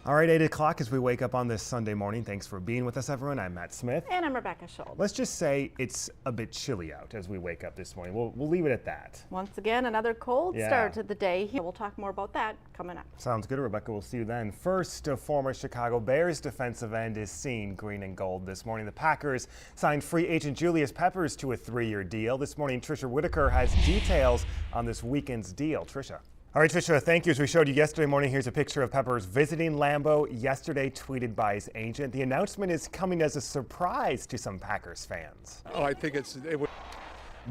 All right, 8 o'clock as we wake up on this Sunday morning. Thanks for being with us, everyone. I'm Matt Smith. And I'm Rebecca Schultz. Let's just say it's a bit chilly out as we wake up this morning. We'll leave it at that. Once again, another cold start to the day. We'll talk more about that coming up. Sounds good, Rebecca. We'll see you then. First, a former Chicago Bears defensive end is seen green and gold this morning. The Packers signed free agent Julius Peppers to a 3-year deal. This morning, Tricia Whitaker has details on this weekend's deal. Tricia. All right, Tricia, thank you. As we showed you yesterday morning, here's a picture of Peppers visiting Lambeau yesterday, tweeted by his agent. The announcement is coming as a surprise to some Packers fans. Oh, I think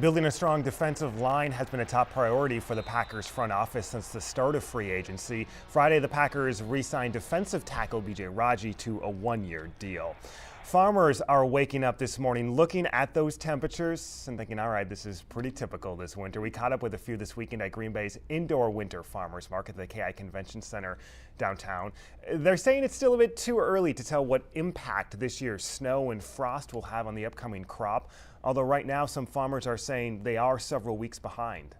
Building a strong defensive line has been a top priority for the Packers front office since the start of free agency. Friday, the Packers re-signed defensive tackle B.J. Raji to a 1-year deal. Farmers are waking up this morning looking at those temperatures and thinking, all right, this is pretty typical this winter. We caught up with a few this weekend at Green Bay's indoor winter farmers market at the KI Convention Center downtown. They're saying it's still a bit too early to tell what impact this year's snow and frost will have on the upcoming crop, although right now some farmers are saying they are several weeks behind.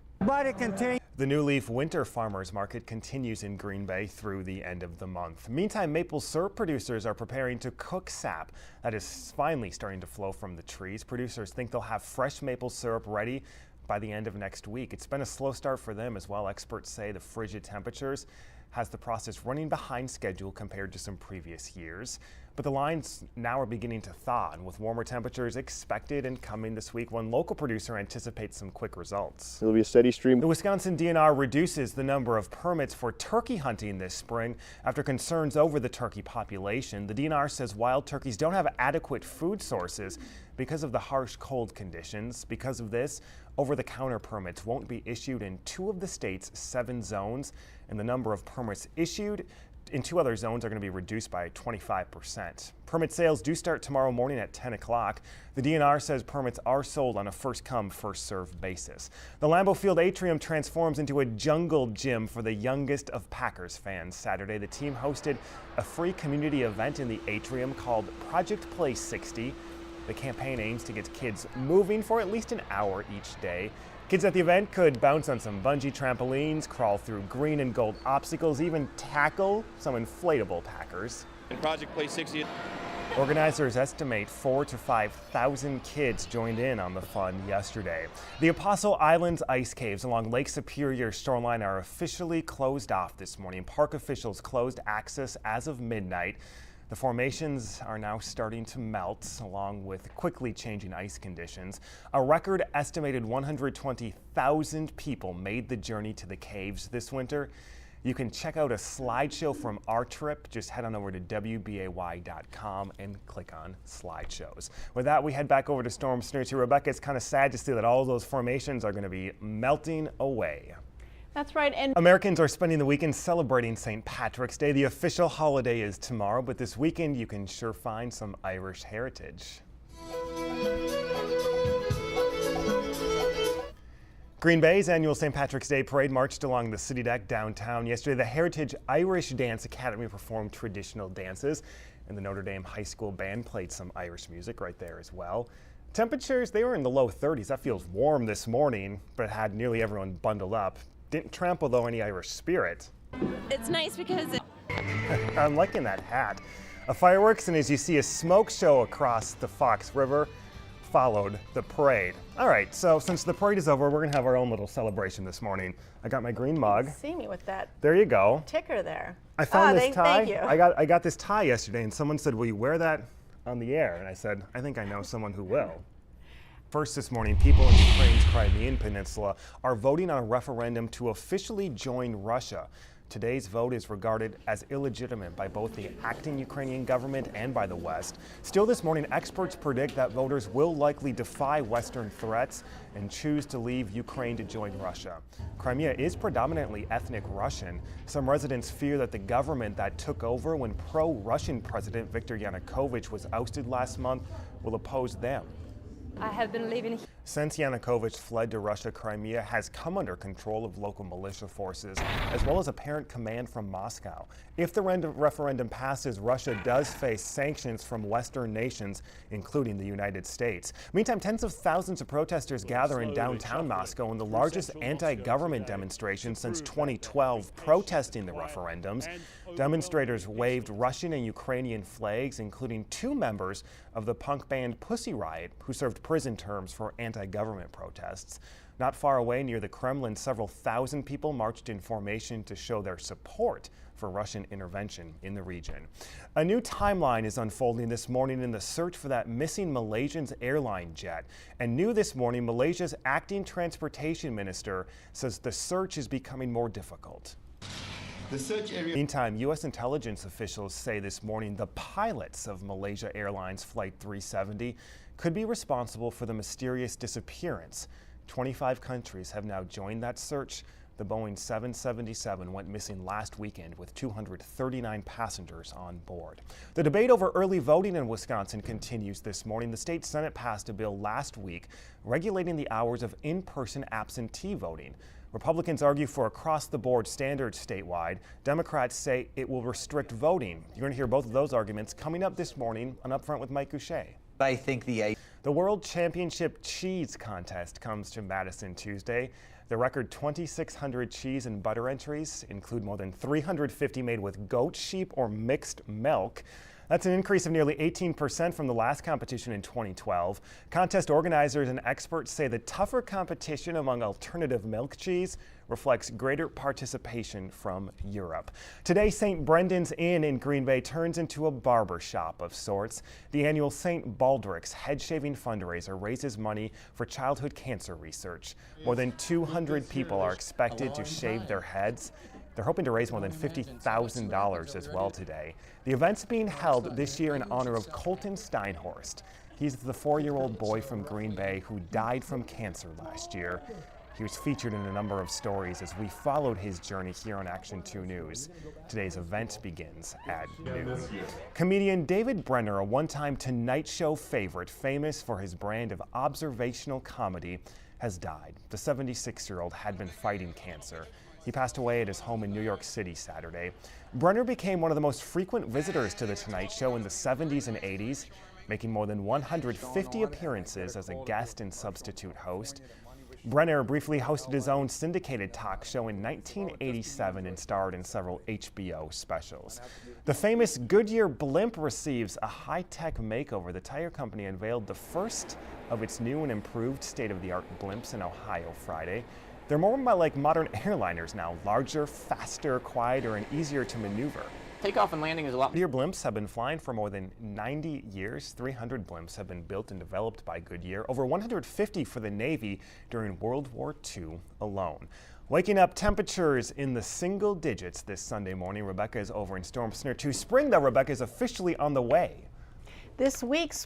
The New Leaf Winter Farmers Market continues in Green Bay through the end of the month. Meantime, maple syrup producers are preparing to cook sap that is finally starting to flow from the trees. Producers think they'll have fresh maple syrup ready by the end of next week. It's been a slow start for them as well. Experts say the frigid temperatures has the process running behind schedule compared to some previous years. But the lines now are beginning to thaw, and with warmer temperatures expected and coming this week, one local producer anticipates some quick results. It'll be a steady stream. The Wisconsin DNR reduces the number of permits for turkey hunting this spring after concerns over the turkey population. The DNR says wild turkeys don't have adequate food sources because of the harsh cold conditions. Because of this, over-the-counter permits won't be issued in 2 of the state's 7 zones, and the number of permits issued in 2 other zones are going to be reduced by 25%. Permit sales do start tomorrow morning at 10 o'clock. The DNR says permits are sold on a first-come, first-served basis. The Lambeau Field atrium transforms into a jungle gym for the youngest of Packers fans. Saturday, the team hosted a free community event in the atrium called Project Play 60. The campaign aims to get kids moving for at least an hour each day. Kids at the event could bounce on some bungee trampolines, crawl through green and gold obstacles, even tackle some inflatable Packers. In Project Play 60. Organizers estimate 4,000 to 5,000 kids joined in on the fun yesterday. The Apostle Islands ice caves along Lake Superior shoreline are officially closed off this morning. Park officials closed access as of midnight. The formations are now starting to melt, along with quickly changing ice conditions. A record estimated 120,000 people made the journey to the caves this winter. You can check out a slideshow from our trip. Just head on over to WBAY.com and click on slideshows. With that, we head back over to Storm Center to Rebecca. It's kind of sad to see that all those formations are going to be melting away. That's right. And Americans are spending the weekend celebrating St. Patrick's Day. The official holiday is tomorrow, but this weekend you can sure find some Irish heritage. Green Bay's annual St. Patrick's Day parade marched along the city deck downtown. Yesterday, the Heritage Irish Dance Academy performed traditional dances, and the Notre Dame High School band played some Irish music right there as well. Temperatures, they were in the low 30s. That feels warm this morning, but it had nearly everyone bundled up. Didn't trample, though, any Irish spirit. It's nice because I'm liking that hat. Fireworks, and as you see, a smoke show across the Fox River followed the parade. All right, so since the parade is over, we're gonna have our own little celebration this morning. I got my green mug. see me with that There you go. ticker there. I found this tie. Thank you. I got this tie yesterday, and someone said, "Will you wear that on the air?" And I said, "I think I know someone who will." First this morning, people in Ukraine's Crimean Peninsula are voting on a referendum to officially join Russia. Today's vote is regarded as illegitimate by both the acting Ukrainian government and by the West. Still this morning, experts predict that voters will likely defy Western threats and choose to leave Ukraine to join Russia. Crimea is predominantly ethnic Russian. Some residents fear that the government that took over when pro-Russian President Viktor Yanukovych was ousted last month will oppose them. I have been living here. Since Yanukovych fled to Russia, Crimea has come under control of local militia forces, as well as apparent command from Moscow. If the referendum passes, Russia does face sanctions from Western nations, including the United States. Meantime, tens of thousands of protesters gather in downtown Moscow in the largest anti-government demonstration since 2012, protesting the referendums. Demonstrators waved Russian and Ukrainian flags, including 2 members of the punk band Pussy Riot, who served prison terms for anti-government protests. Not far away near the Kremlin, several thousand people marched in formation to show their support for Russian intervention in the region. A new timeline is unfolding this morning in the search for that missing Malaysian airline jet. And new this morning, Malaysia's acting transportation minister says the search is becoming more difficult. Meantime, U.S. intelligence officials say this morning the pilots of Malaysia Airlines Flight 370 could be responsible for the mysterious disappearance. 25 countries have now joined that search. The Boeing 777 went missing last weekend with 239 passengers on board. The debate over early voting in Wisconsin continues this morning. The state Senate passed a bill last week regulating the hours of in-person absentee voting. Republicans argue for across-the-board standards statewide. Democrats say it will restrict voting. You're going to hear both of those arguments coming up this morning on Upfront with Mike Goucher. I think the World Championship Cheese Contest comes to Madison Tuesday. The record 2,600 cheese and butter entries include more than 350 made with goat, sheep, or mixed milk. That's an increase of nearly 18% from the last competition in 2012. Contest organizers and experts say the tougher competition among alternative milk cheese reflects greater participation from Europe. Today, St. Brendan's Inn in Green Bay turns into a barber shop of sorts. The annual St. Baldrick's head-shaving fundraiser raises money for childhood cancer research. More than 200 people are expected to shave their heads. They're hoping to raise more than $50,000 as well today. The event's being held this year in honor of Colton Steinhorst. He's the 4-year-old boy from Green Bay who died from cancer last year. He was featured in a number of stories as we followed his journey here on Action 2 News. Today's event begins at noon. Comedian David Brenner, a one-time Tonight Show favorite, famous for his brand of observational comedy, has died. The 76-year-old had been fighting cancer. He passed away at his home in New York City Saturday. Brenner became one of the most frequent visitors to The Tonight Show in the 70s and 80s, making more than 150 appearances as a guest and substitute host. Brenner briefly hosted his own syndicated talk show in 1987 and starred in several HBO specials. The famous Goodyear blimp receives a high-tech makeover. The tire company unveiled the first of its new and improved state-of-the-art blimps in Ohio Friday. They're more like modern airliners now, larger, faster, quieter, and easier to maneuver. Takeoff and landing is a lot. Goodyear blimps have been flying for more than 90 years. 300 blimps have been built and developed by Goodyear, over 150 for the Navy during World War II alone. Waking up temperatures in the single digits this Sunday morning. Rebecca is over in Storm Center 2. Spring, though, Rebecca, is officially on the way. This week's